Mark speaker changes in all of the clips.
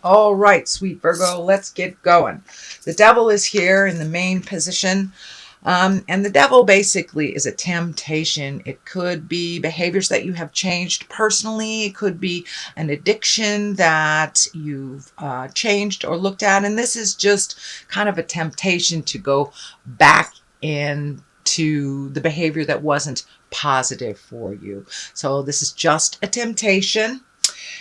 Speaker 1: All right, sweet Virgo, let's get going. The devil is here in the main position. And the devil basically is a temptation. It could be behaviors that you have changed personally. It could be an addiction that you've changed or looked at. And this is just kind of a temptation to go back into the behavior that wasn't positive for you. So this is just a temptation.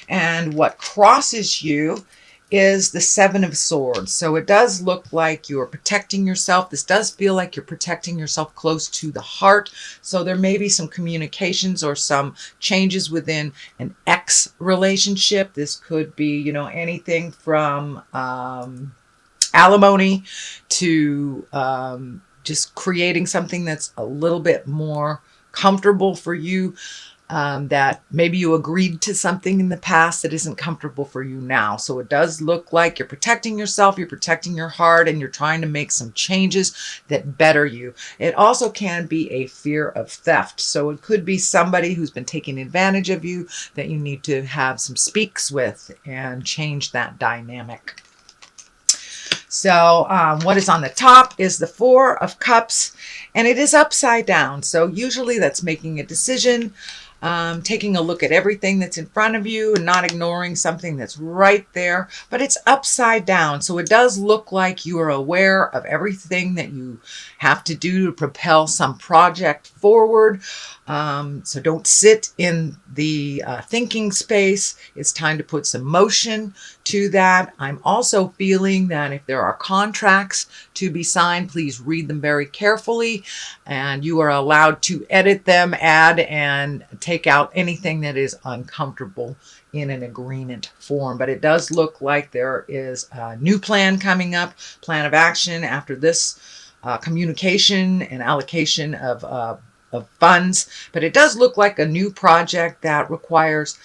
Speaker 1: And what crosses you is the Seven of Swords. So it does look like you're protecting yourself. This does feel like you're protecting yourself close to the heart. So there may be some communications or some changes within an ex relationship. This could be, anything from alimony to just creating something that's a little bit more comfortable for you. That maybe you agreed to something in the past that isn't comfortable for you now. So it does look like you're protecting yourself, you're protecting your heart, and you're trying to make some changes that better you. It also can be a fear of theft. So it could be somebody who's been taking advantage of you that you need to have some speaks with and change that dynamic. So what is on the top is the Four of Cups, and it is upside down. So usually that's making a decision, taking a look at everything that's in front of you and not ignoring something that's right there, but it's upside down. So it does look like you are aware of everything that you have to do to propel some project forward. So don't sit in the thinking space. It's time to put some motion to that. I'm also feeling that if there are contracts to be signed, please read them very carefully, and you are allowed to edit them, add, and take out anything that is uncomfortable in an agreement form. But it does look like there is a new plan coming up, plan of action after this communication and allocation of funds. But it does look like a new project that requires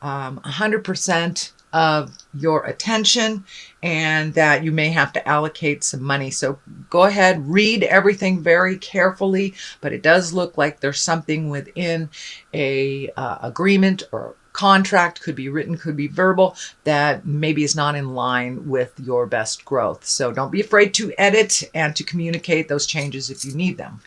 Speaker 1: 100% of your attention, and that you may have to allocate some money. So go ahead, read everything very carefully, but it does look like there's something within a agreement or contract, could be written, could be verbal, that maybe is not in line with your best growth. So don't be afraid to edit and to communicate those changes if you need them.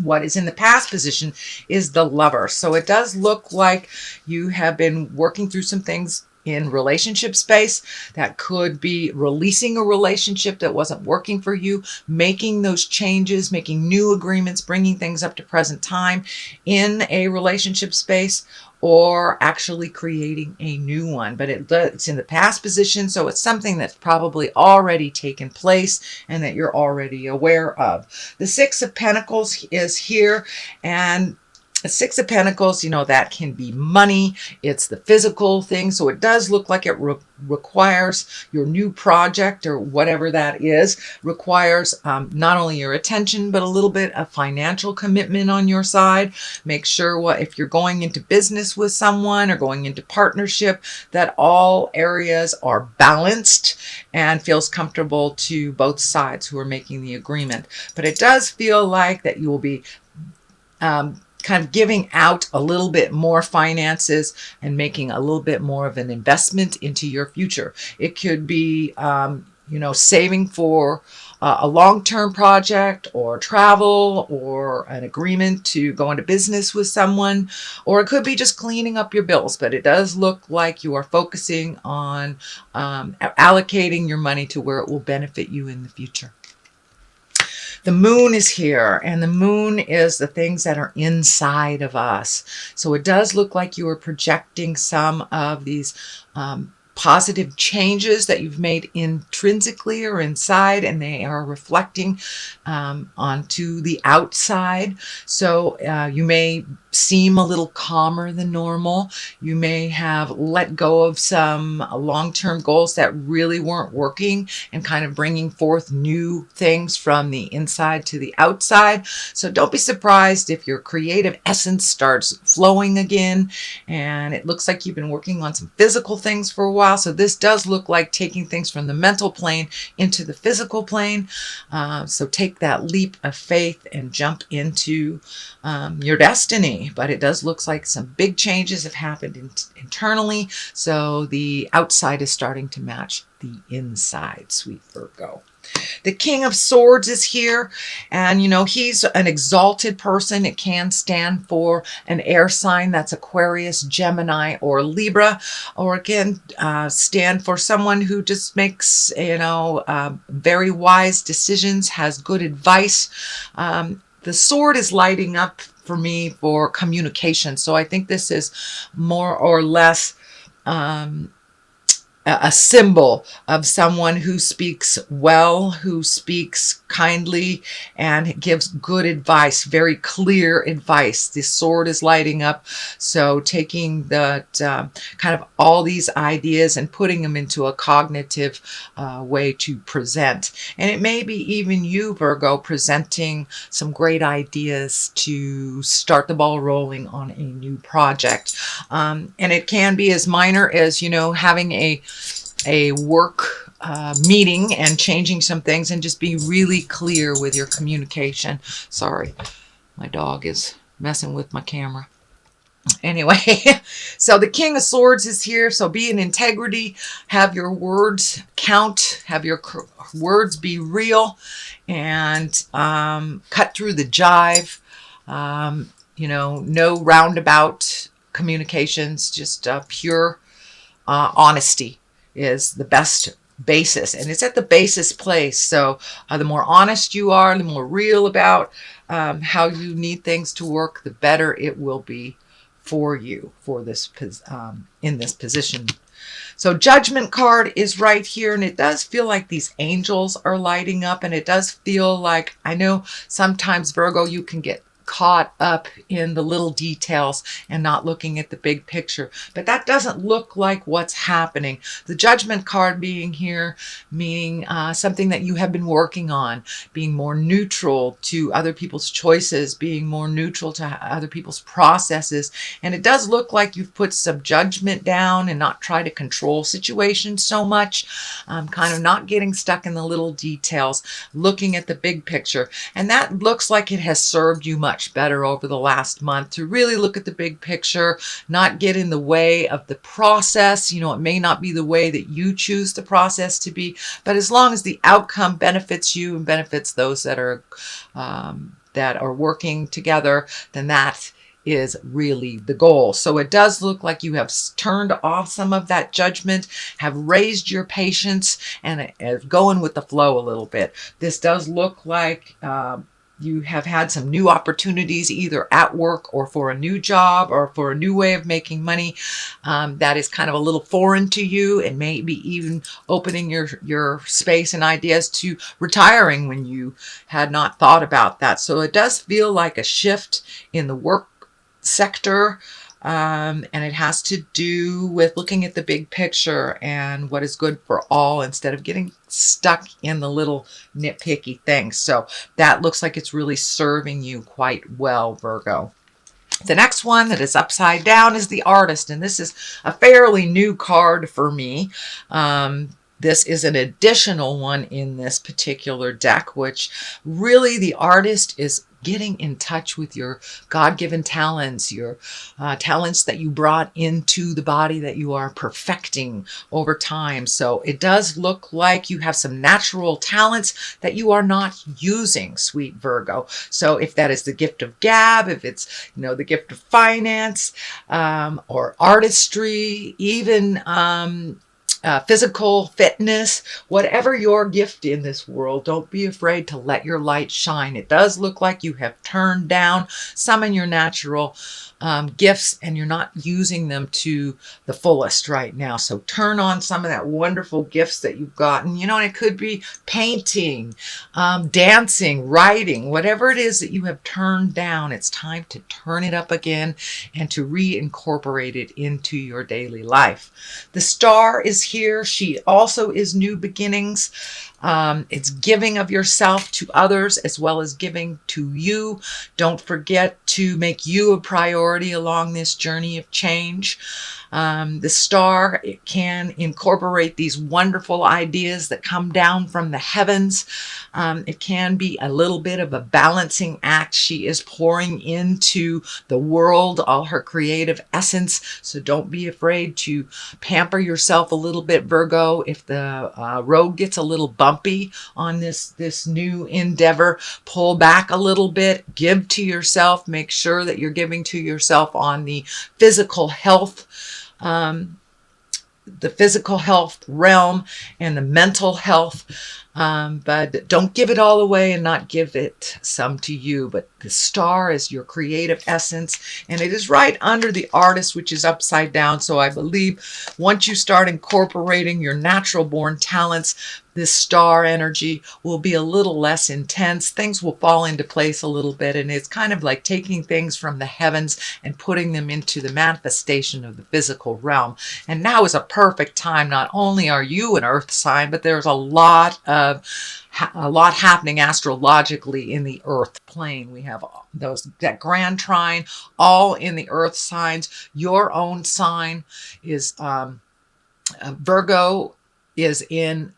Speaker 1: What is in the past position is the Lover. So it does look like you have been working through some things in relationship space. That could be releasing a relationship that wasn't working for you, making those changes, making new agreements, bringing things up to present time in a relationship space, or actually creating a new one. But it's in the past position, so it's something that's probably already taken place and that you're already aware of. The Six of Pentacles is here, and the Six of Pentacles, that can be money. It's the physical thing. So it does look like it requires your new project, or whatever that is, requires not only your attention, but a little bit of financial commitment on your side. Make sure if you're going into business with someone or going into partnership, that all areas are balanced and feels comfortable to both sides who are making the agreement. But it does feel like that you will be kind of giving out a little bit more finances and making a little bit more of an investment into your future. It could be, saving for a long-term project, or travel, or an agreement to go into business with someone, or it could be just cleaning up your bills. But it does look like you are focusing on allocating your money to where it will benefit you in the future. The Moon is here, and the Moon is the things that are inside of us. So it does look like you are projecting some of these positive changes that you've made intrinsically or inside, and they are reflecting onto the outside. So you may seem a little calmer than normal. You may have let go of some long-term goals that really weren't working, and kind of bringing forth new things from the inside to the outside. So don't be surprised if your creative essence starts flowing again, and it looks like you've been working on some physical things for a while. while. So this does look like taking things from the mental plane into the physical plane. So take that leap of faith and jump into your destiny. But it does look like some big changes have happened internally. So the outside is starting to match the inside, sweet Virgo. The King of Swords is here, and you know, he's an exalted person. It can stand for an air sign, that's Aquarius, Gemini, or Libra, or it can stand for someone who just makes, you know, very wise decisions, has good advice. The sword is lighting up for me for communication, so I think this is more or less a symbol of someone who speaks well, who speaks kindly, and gives good advice, very clear advice. The sword is lighting up, so taking that kind of all these ideas and putting them into a cognitive way to present. And it may be even you, Virgo, presenting some great ideas to start the ball rolling on a new project. And it can be as minor as, you know, having a work meeting and changing some things, and just be really clear with your communication. Sorry, my dog is messing with my camera. Anyway, so the King of Swords is here. So be in integrity, have your words count, have your words be real, and cut through the jive. You know, no roundabout communications, just pure honesty is the best basis, and it's at the basis place. So the more honest you are, the more real about how you need things to work, the better it will be for you for this in this position. So Judgment card is right here, and it does feel like these angels are lighting up, and it does feel like, I know sometimes, Virgo, you can get caught up in the little details and not looking at the big picture, but that doesn't look like what's happening. The Judgment card being here, meaning something that you have been working on, being more neutral to other people's choices, being more neutral to other people's processes. And it does look like you've put some judgment down and not try to control situations so much, kind of not getting stuck in the little details, looking at the big picture. And that looks like it has served you much better over the last month, to really look at the big picture, not get in the way of the process. You know, it may not be the way that you choose the process to be, but as long as the outcome benefits you and benefits those that are working together, then that is really the goal. So it does look like you have turned off some of that judgment, have raised your patience, and going with the flow a little bit. This does look like you have had some new opportunities, either at work or for a new job or for a new way of making money that is kind of a little foreign to you, and maybe even opening your space and ideas to retiring when you had not thought about that. So it does feel like a shift in the work sector. And it has to do with looking at the big picture and what is good for all, instead of getting stuck in the little nitpicky things. So that looks like it's really serving you quite well, Virgo. The next one that is upside down is the Artist, and this is a fairly new card for me. This is an additional one in this particular deck, which really the Artist is getting in touch with your God-given talents, your talents that you brought into the body that you are perfecting over time. So it does look like you have some natural talents that you are not using, sweet Virgo. So if that is the gift of gab, if it's, you know, the gift of finance, or artistry, even physical fitness, whatever your gift in this world, don't be afraid to let your light shine. It does look like you have turned down some of your natural gifts, and you're not using them to the fullest right now. So turn on some of that wonderful gifts that you've gotten. You know, and it could be painting, dancing, writing, whatever it is that you have turned down. It's time to turn it up again and to reincorporate it into your daily life. The Star is here. She also is new beginnings. It's giving of yourself to others as well as giving to you. Don't forget to make you a priority along this journey of change. The star, it can incorporate these wonderful ideas that come down from the heavens. It can be a little bit of a balancing act. She is pouring into the world all her creative essence. So don't be afraid to pamper yourself a little bit, Virgo. If the road gets a little bumpy on this new endeavor, pull back a little bit, give to yourself, make sure that you're giving to yourself on the physical health realm and the mental health. But don't give it all away and not give it some to you. But the star is your creative essence, and it is right under the artist, which is upside down. So I believe once you start incorporating your natural born talents, this star energy will be a little less intense. Things will fall into place a little bit, and it's kind of like taking things from the heavens and putting them into the manifestation of the physical realm. And now is a perfect time. Not only are you an earth sign, but there's a lot happening astrologically in the earth plane. We have that grand trine all in the earth signs. Your own sign is Virgo is in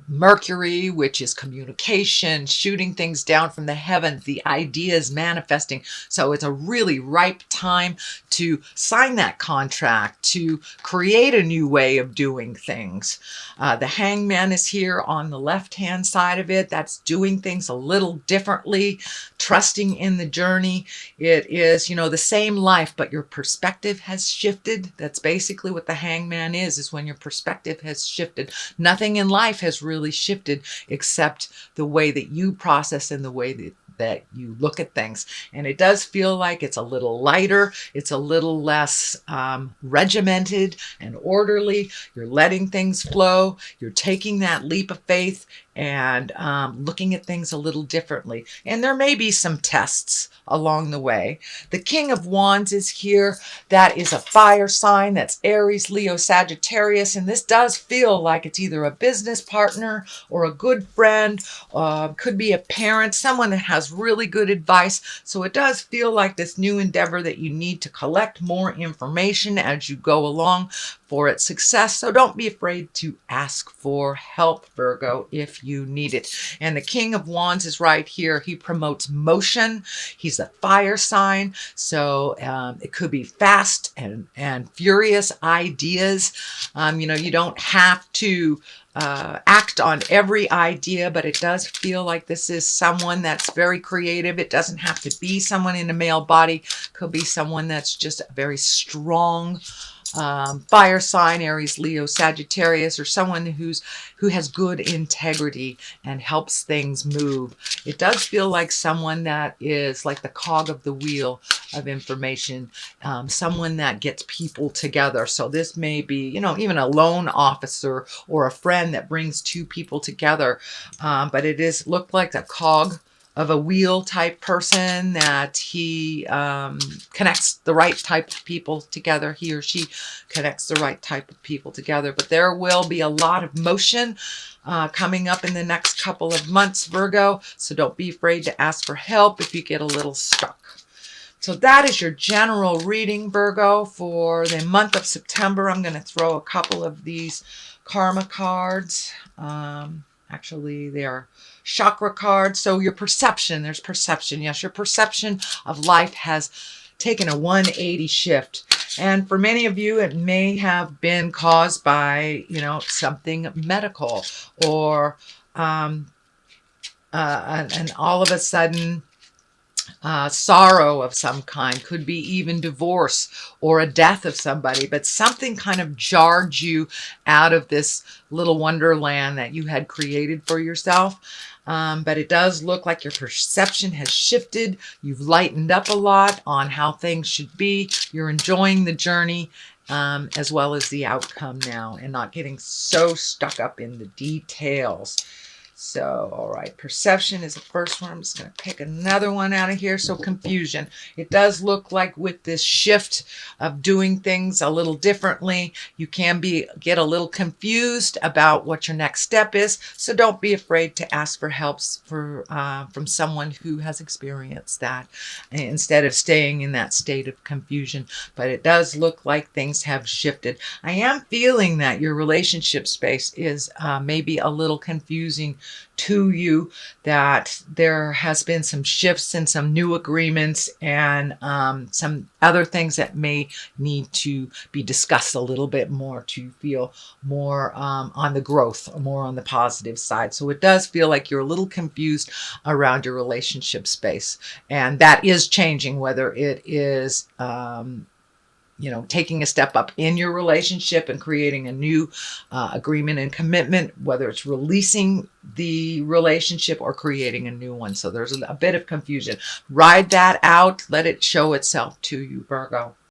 Speaker 1: Mercury, which is communication, shooting things down from the heavens, the ideas manifesting. So it's a really ripe time to sign that contract, to create a new way of doing things. The Hangman is here on the left-hand side of it. That's doing things a little differently, trusting in the journey. It is, the same life, but your perspective has shifted. That's basically what the Hangman is when your perspective has shifted. Nothing in life has really shifted except the way that you process and the way that you look at things. And it does feel like it's a little lighter. It's a little less regimented and orderly. You're letting things flow. You're taking that leap of faith and looking at things a little differently. And there may be some tests along the way. The King of Wands is here. That is a fire sign. That's Aries, Leo, Sagittarius. And this does feel like it's either a business partner or a good friend, could be a parent, someone that has really good advice. So it does feel like this new endeavor that you need to collect more information as you go along for its success. So don't be afraid to ask for help, Virgo, if you need it. And the King of Wands is right here. He promotes motion. He's a fire sign. So it could be fast and furious ideas. You don't have to act on every idea, but it does feel like this is someone that's very creative. It doesn't have to be someone in a male body. Could be someone that's just very strong, fire sign, Aries, Leo, Sagittarius, or someone who has good integrity and helps things move. It does feel like someone that is like the cog of the wheel of information, someone that gets people together. So this may be, even a loan officer or a friend that brings two people together. But it is looked like a cog of a wheel type person, that he connects the right type of people together. He or she connects the right type of people together. But there will be a lot of motion coming up in the next couple of months, Virgo. So don't be afraid to ask for help if you get a little stuck. So that is your general reading, Virgo, for the month of September. I'm going to throw a couple of these karma cards. Actually, they are chakra cards. So your perception, there's perception. Yes, your perception of life has taken a 180 shift. And for many of you, it may have been caused by, something medical, or and all of a sudden, sorrow of some kind. Could be even divorce or a death of somebody, but something kind of jarred you out of this little wonderland that you had created for yourself. But it does look like your perception has shifted. You've lightened up a lot on how things should be. You're enjoying the journey, as well as the outcome now, and not getting so stuck up in the details. So, all right, perception is the first one. I'm just going to pick another one out of here. So, confusion. It does look like with this shift of doing things a little differently, you can get a little confused about what your next step is. So, don't be afraid to ask for help from someone who has experienced that instead of staying in that state of confusion. But it does look like things have shifted. I am feeling that your relationship space is maybe a little confusing to you, that there has been some shifts and some new agreements and some other things that may need to be discussed a little bit more to feel more on the growth, more on the positive side. So it does feel like you're a little confused around your relationship space, and that is changing, whether it is taking a step up in your relationship and creating a new agreement and commitment, whether it's releasing the relationship or creating a new one. So there's a bit of confusion. Ride that out. Let it show itself to you, Virgo.